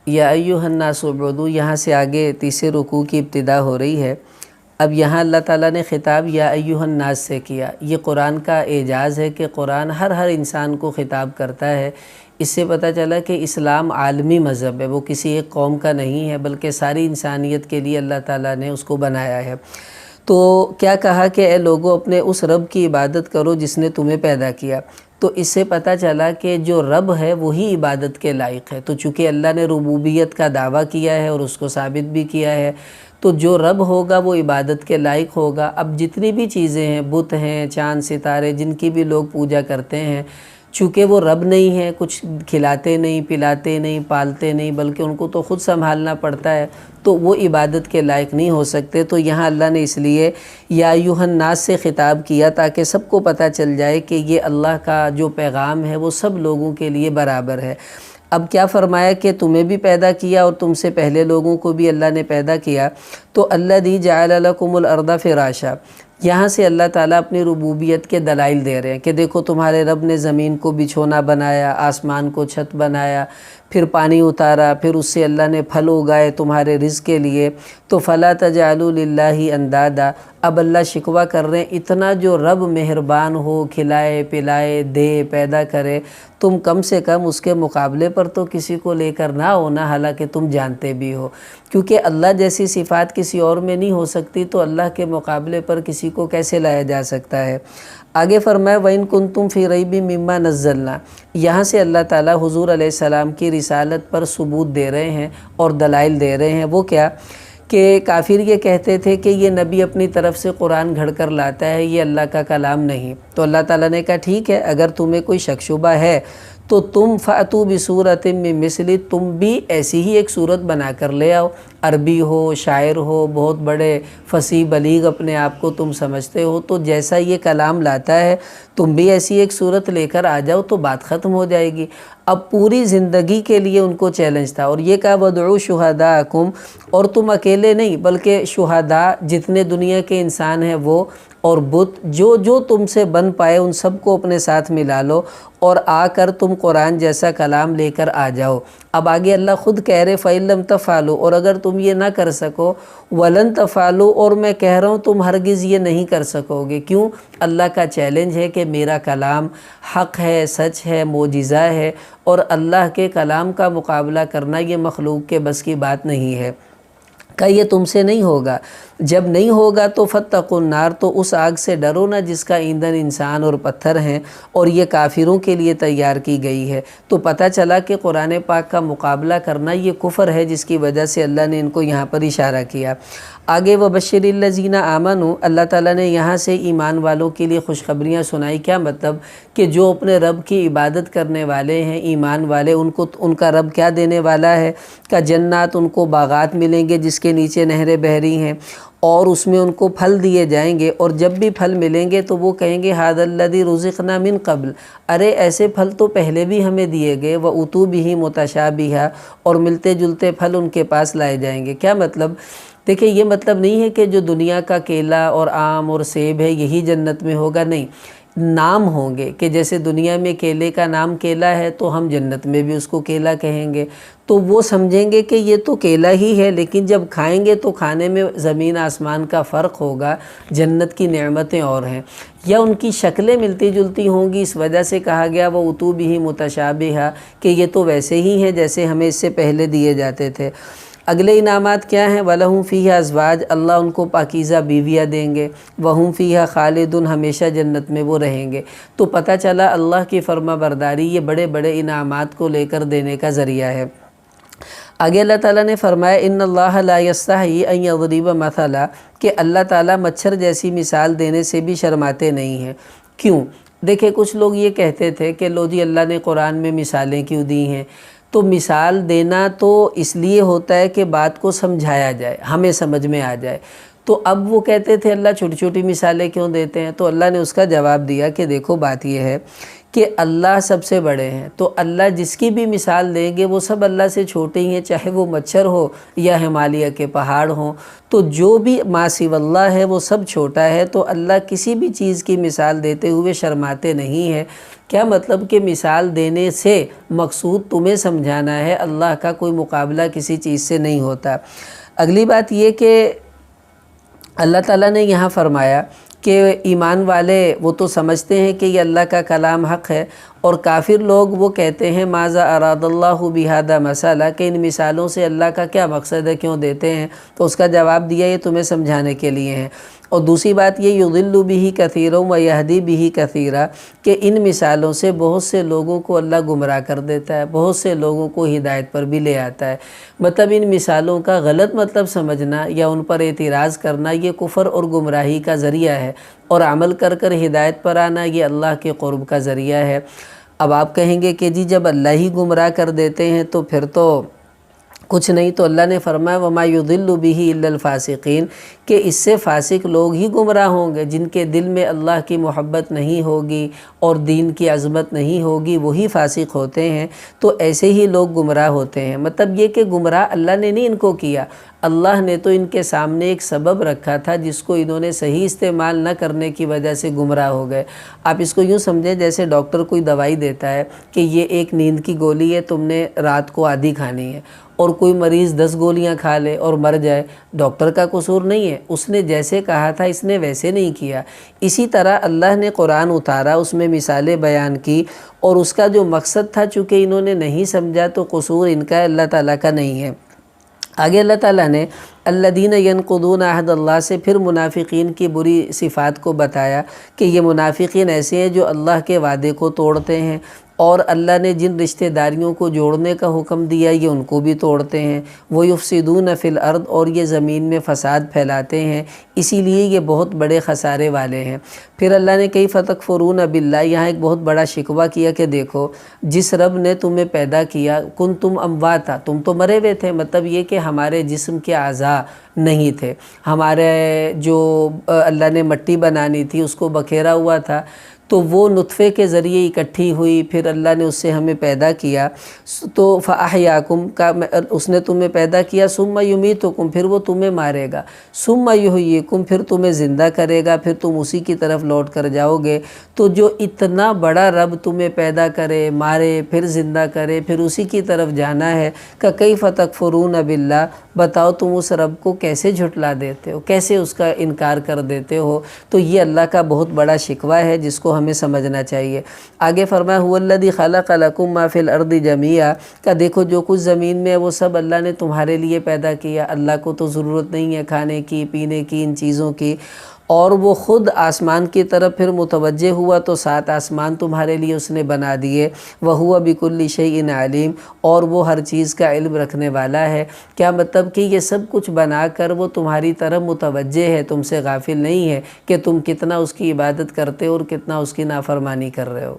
یا ایھا الناس اعبدوا، یہاں سے آگے تیسرے رکوع کی ابتدا ہو رہی ہے۔ اب یہاں اللہ تعالیٰ نے خطاب یا ایھا الناس سے کیا۔ یہ قرآن کا اعجاز ہے کہ قرآن ہر انسان کو خطاب کرتا ہے۔ اس سے پتہ چلا کہ اسلام عالمی مذہب ہے، وہ کسی ایک قوم کا نہیں ہے بلکہ ساری انسانیت کے لیے اللہ تعالیٰ نے اس کو بنایا ہے۔ تو کیا کہا کہ اے لوگو اپنے اس رب کی عبادت کرو جس نے تمہیں پیدا کیا۔ تو اس سے پتہ چلا کہ جو رب ہے وہی عبادت کے لائق ہے۔ تو چونکہ اللہ نے ربوبیت کا دعویٰ کیا ہے اور اس کو ثابت بھی کیا ہے، تو جو رب ہوگا وہ عبادت کے لائق ہوگا۔ اب جتنی بھی چیزیں ہیں، بت ہیں، چاند ستارے، جن کی بھی لوگ پوجا کرتے ہیں، چونکہ وہ رب نہیں ہیں، کچھ کھلاتے نہیں، پلاتے نہیں، پالتے نہیں، بلکہ ان کو تو خود سنبھالنا پڑتا ہے، تو وہ عبادت کے لائق نہیں ہو سکتے۔ تو یہاں اللہ نے اس لیے یا ایھا الناس سے خطاب کیا تاکہ سب کو پتہ چل جائے کہ یہ اللہ کا جو پیغام ہے وہ سب لوگوں کے لیے برابر ہے۔ اب کیا فرمایا کہ تمہیں بھی پیدا کیا اور تم سے پہلے لوگوں کو بھی اللہ نے پیدا کیا۔ تو الذی جعل لکم الارض فراشا، یہاں سے اللہ تعالیٰ اپنی ربوبیت کے دلائل دے رہے ہیں کہ دیکھو تمہارے رب نے زمین کو بچھونا بنایا، آسمان کو چھت بنایا، پھر پانی اتارا، پھر اس سے اللہ نے پھل اگائے تمہارے رزق کے لیے۔ تو فلا تجعلوا للہ اندادا، اب اللہ شکوہ کر رہے ہیں اتنا جو رب مہربان ہو، کھلائے پلائے دے پیدا کرے، تم کم سے کم اس کے مقابلے پر تو کسی کو لے کر نہ ہونا، حالانکہ تم جانتے بھی ہو، کیونکہ اللہ جیسی صفات کسی اور میں نہیں ہو سکتی، تو اللہ کے مقابلے پر کسی کو کیسے لایا جا سکتا ہے۔ آگے فرمایا وَإِن كُنتُمْ فِي رَيْبٍ مِّمَّا نَزَّلْنَا، یہاں سے اللہ تعالیٰ حضور علیہ السلام کی رسالت پر ثبوت دے رہے ہیں اور دلائل دے رہے ہیں۔ وہ کیا کہ کافر یہ کہتے تھے کہ یہ نبی اپنی طرف سے قرآن گھڑ کر لاتا ہے، یہ اللہ کا کلام نہیں۔ تو اللہ تعالیٰ نے کہا ٹھیک ہے، اگر تمہیں کوئی شک شبہ ہے تو تم فَأْتُوا بِسُورَةٍ مِّن مِّثْلِهِ، تم بھی ایسی ہی ایک صورت بنا کر لے آؤ۔ عربی ہو، شاعر ہو، بہت بڑے فصیح بلیغ اپنے آپ کو تم سمجھتے ہو، تو جیسا یہ کلام لاتا ہے تم بھی ایسی ایک صورت لے کر آ جاؤ تو بات ختم ہو جائے گی۔ اب پوری زندگی کے لیے ان کو چیلنج تھا، اور یہ کہا وَادْعُوا شُهَدَاءَكُمْ، اور تم اکیلے نہیں بلکہ شہداء جتنے دنیا کے انسان ہیں وہ، اور بت جو تم سے بن پائے ان سب کو اپنے ساتھ ملا لو اور آ کر تم قرآن جیسا کلام لے کر آ جاؤ۔ اب آگے اللہ خود کہہ رہے فَإِن لَمْ تَفْعَلُوا، اور اگر تم یہ نہ کر سکو، وَلَن تَفْعَلُوا، اور میں کہہ رہا ہوں تم ہرگز یہ نہیں کر سکو گے۔ کیوں؟ اللہ کا چیلنج ہے کہ میرا کلام حق ہے، سچ ہے، معجزہ ہے، اور اللہ کے کلام کا مقابلہ کرنا یہ مخلوق کے بس کی بات نہیں ہے، کہ یہ تم سے نہیں ہوگا۔ جب نہیں ہوگا تو فَاتَّقُوا النَّارَ، تو اس آگ سے ڈرو نا جس کا ایندھن انسان اور پتھر ہیں، اور یہ کافروں کے لیے تیار کی گئی ہے۔ تو پتہ چلا کہ قرآن پاک کا مقابلہ کرنا یہ کفر ہے، جس کی وجہ سے اللہ نے ان کو یہاں پر اشارہ کیا۔ آگے وَبَشِّرِ الَّذِينَ آمَنُوا، اللہ تعالیٰ نے یہاں سے ایمان والوں کے لیے خوشخبریاں سنائی۔ کیا مطلب؟ کہ جو اپنے رب کی عبادت کرنے والے ہیں، ایمان والے، ان کو ان کا رب کیا دینے والا ہے؟ کہ جنات، ان کو باغات ملیں گے جس کے نیچے نہریں بہہ رہی ہیں، اور اس میں ان کو پھل دیے جائیں گے، اور جب بھی پھل ملیں گے تو وہ کہیں گے هَذَا الَّذِي رُزِقْنَا مِن قبل، ارے ایسے پھل تو پہلے بھی ہمیں دیے گئے، وَأُتُوا بِهِ مُتَشَابِهًا، اور ملتے جلتے پھل ان کے پاس لائے جائیں گے۔ کیا مطلب؟ دیکھیں یہ مطلب نہیں ہے کہ جو دنیا کا کیلا اور آم اور سیب ہے یہی جنت میں ہوگا، نہیں، نام ہوں گے، کہ جیسے دنیا میں کیلے کا نام کیلا ہے تو ہم جنت میں بھی اس کو کیلا کہیں گے، تو وہ سمجھیں گے کہ یہ تو کیلا ہی ہے، لیکن جب کھائیں گے تو کھانے میں زمین آسمان کا فرق ہوگا، جنت کی نعمتیں اور ہیں، یا ان کی شکلیں ملتی جلتی ہوں گی، اس وجہ سے کہا گیا وَأُتُوا بِهِ مُتَشَابِهًا، کہ یہ تو ویسے ہی ہیں جیسے ہمیں اس سے پہلے دیے جاتے تھے۔ اگلے انعامات کیا ہیں؟ وَلَهُمْ فِيهَا أَزْوَاجٌ، اللہ ان کو پاکیزہ بیویاں دیں گے، وَهُمْ فِيهَا خَالِدُونَ، ہمیشہ جنت میں وہ رہیں گے۔ تو پتہ چلا اللہ کی فرما برداری یہ بڑے بڑے انعامات کو لے کر دینے کا ذریعہ ہے۔ آگے اللہ تعالیٰ نے فرمایا ان اللہ لا یستحیی ان یضرب مثلا، کہ اللہ تعالیٰ مچھر جیسی مثال دینے سے بھی شرماتے نہیں ہیں۔ کیوں؟ دیکھیں کچھ لوگ یہ کہتے تھے کہ لو جی اللہ نے قرآن میں مثالیں کیوں دی ہیں؟ تو مثال دینا تو اس لیے ہوتا ہے کہ بات کو سمجھایا جائے، ہمیں سمجھ میں آ جائے۔ تو اب وہ کہتے تھے اللہ چھوٹی چھوٹی مثالیں کیوں دیتے ہیں؟ تو اللہ نے اس کا جواب دیا کہ دیکھو بات یہ ہے کہ اللہ سب سے بڑے ہیں، تو اللہ جس کی بھی مثال دیں گے وہ سب اللہ سے چھوٹے ہی ہیں، چاہے وہ مچھر ہو یا ہمالیہ کے پہاڑ ہوں۔ تو جو بھی ما سوی اللہ ہے وہ سب چھوٹا ہے، تو اللہ کسی بھی چیز کی مثال دیتے ہوئے شرماتے نہیں ہیں۔ کیا مطلب کہ مثال دینے سے مقصود تمہیں سمجھانا ہے، اللہ کا کوئی مقابلہ کسی چیز سے نہیں ہوتا۔ اگلی بات یہ کہ اللہ تعالیٰ نے یہاں فرمایا کہ ایمان والے وہ تو سمجھتے ہیں کہ یہ اللہ کا کلام حق ہے، اور کافر لوگ وہ کہتے ہیں ماذا اراد اللہ بہذا مسئلہ، کہ ان مثالوں سے اللہ کا کیا مقصد ہے، کیوں دیتے ہیں؟ تو اس کا جواب دیا یہ تمہیں سمجھانے کے لیے ہیں۔ اور دوسری بات یہ یضل بہ کثیرا ویہدی بہ کثیرا، کہ ان مثالوں سے بہت سے لوگوں کو اللہ گمراہ کر دیتا ہے، بہت سے لوگوں کو ہدایت پر بھی لے آتا ہے۔ مطلب ان مثالوں کا غلط مطلب سمجھنا یا ان پر اعتراض کرنا یہ کفر اور گمراہی کا ذریعہ ہے، اور عمل کر کر ہدایت پر آنا یہ اللہ کے قرب کا ذریعہ ہے۔ اب آپ کہیں گے کہ جی جب اللہ ہی گمراہ کر دیتے ہیں تو پھر تو کچھ نہیں، تو اللہ نے فرمایا وما یضل بہ الا الفاسقین، کہ اس سے فاسق لوگ ہی گمراہ ہوں گے، جن کے دل میں اللہ کی محبت نہیں ہوگی اور دین کی عظمت نہیں ہوگی، وہی فاسق ہوتے ہیں۔ تو ایسے ہی لوگ گمراہ ہوتے ہیں۔ مطلب یہ کہ گمراہ اللہ نے نہیں ان کو کیا، اللہ نے تو ان کے سامنے ایک سبب رکھا تھا جس کو انہوں نے صحیح استعمال نہ کرنے کی وجہ سے گمراہ ہو گئے۔ آپ اس کو یوں سمجھیں جیسے ڈاکٹر کوئی دوائی دیتا ہے کہ یہ ایک نیند کی گولی ہے، تم نے رات کو آدھی کھانی ہے، اور کوئی مریض 10 گولیاں کھا لے اور مر جائے، ڈاکٹر کا قصور نہیں ہے، اس نے جیسے کہا تھا اس نے ویسے نہیں کیا۔ اسی طرح اللہ نے قرآن اتارا، اس میں مثالیں بیان کی، اور اس کا جو مقصد تھا چونکہ انہوں نے نہیں سمجھا تو قصور ان کا اللہ تعالیٰ کا نہیں ہے۔ آگے اللہ تعالیٰ نے الذین ینقضون عہد اللہ سے پھر منافقین کی بری صفات کو بتایا کہ یہ منافقین ایسے ہیں جو اللہ کے وعدے کو توڑتے ہیں، اور اللہ نے جن رشتہ داریوں کو جوڑنے کا حکم دیا یہ ان کو بھی توڑتے ہیں۔ وَيُفْسِدُونَ فِي الْأَرْضِ، اور یہ زمین میں فساد پھیلاتے ہیں، اسی لیے یہ بہت بڑے خسارے والے ہیں۔ پھر اللہ نے کئی فَتَكْفُرُونَ بِاللَّهِ، یہاں ایک بہت بڑا شکوہ کیا کہ دیکھو جس رب نے تمہیں پیدا کیا، کنتم امواتا، تم تو مرے ہوئے تھے، مطلب یہ کہ ہمارے جسم کے اعضاء نہیں تھے، ہمارے جو اللہ نے مٹی بنانی تھی اس کو بکھیرا ہوا تھا، تو وہ نطفے کے ذریعے اکٹھی ہوئی، پھر اللہ نے اس سے ہمیں پیدا کیا، تو فَأَحْيَاكُمْ کا اس نے تمہیں پیدا کیا، ثُمَّ يُمِيتُكُمْ پھر وہ تمہیں مارے گا، ثُمَّ يُحْيِيكُمْ پھر تمہیں زندہ کرے گا، پھر تم اسی کی طرف لوٹ کر جاؤ گے۔ تو جو اتنا بڑا رب تمہیں پیدا کرے، مارے، پھر زندہ کرے، پھر اسی کی طرف جانا ہے، کَكَيْفَ تَكْفُرُونَ بِاللَّهِ، بتاؤ تم اس رب کو کیسے جھٹلا دیتے ہو، کیسے اس کا انکار کر دیتے ہو۔ تو یہ اللہ کا بہت بڑا شکوہ ہے جس کو ہمیں سمجھنا چاہیے۔ آگے فرمایا هُوَ الَّذِي خَلَقَ لَكُم مَّا فِي الْأَرْضِ جَمِيعًا، کہ دیکھو جو کچھ زمین میں ہے وہ سب اللہ نے تمہارے لیے پیدا کیا، اللہ کو تو ضرورت نہیں ہے کھانے کی، پینے کی، ان چیزوں کی، اور وہ خود آسمان کی طرف پھر متوجہ ہوا تو 7 آسمان تمہارے لیے اس نے بنا دیے۔ وَهُوَ بِكُلِّ شَيْءٍ عَلِيمٌ، اور وہ ہر چیز کا علم رکھنے والا ہے۔ کیا مطلب کہ یہ سب کچھ بنا کر وہ تمہاری طرف متوجہ ہے، تم سے غافل نہیں ہے کہ تم کتنا اس کی عبادت کرتے ہو اور کتنا اس کی نافرمانی کر رہے ہو۔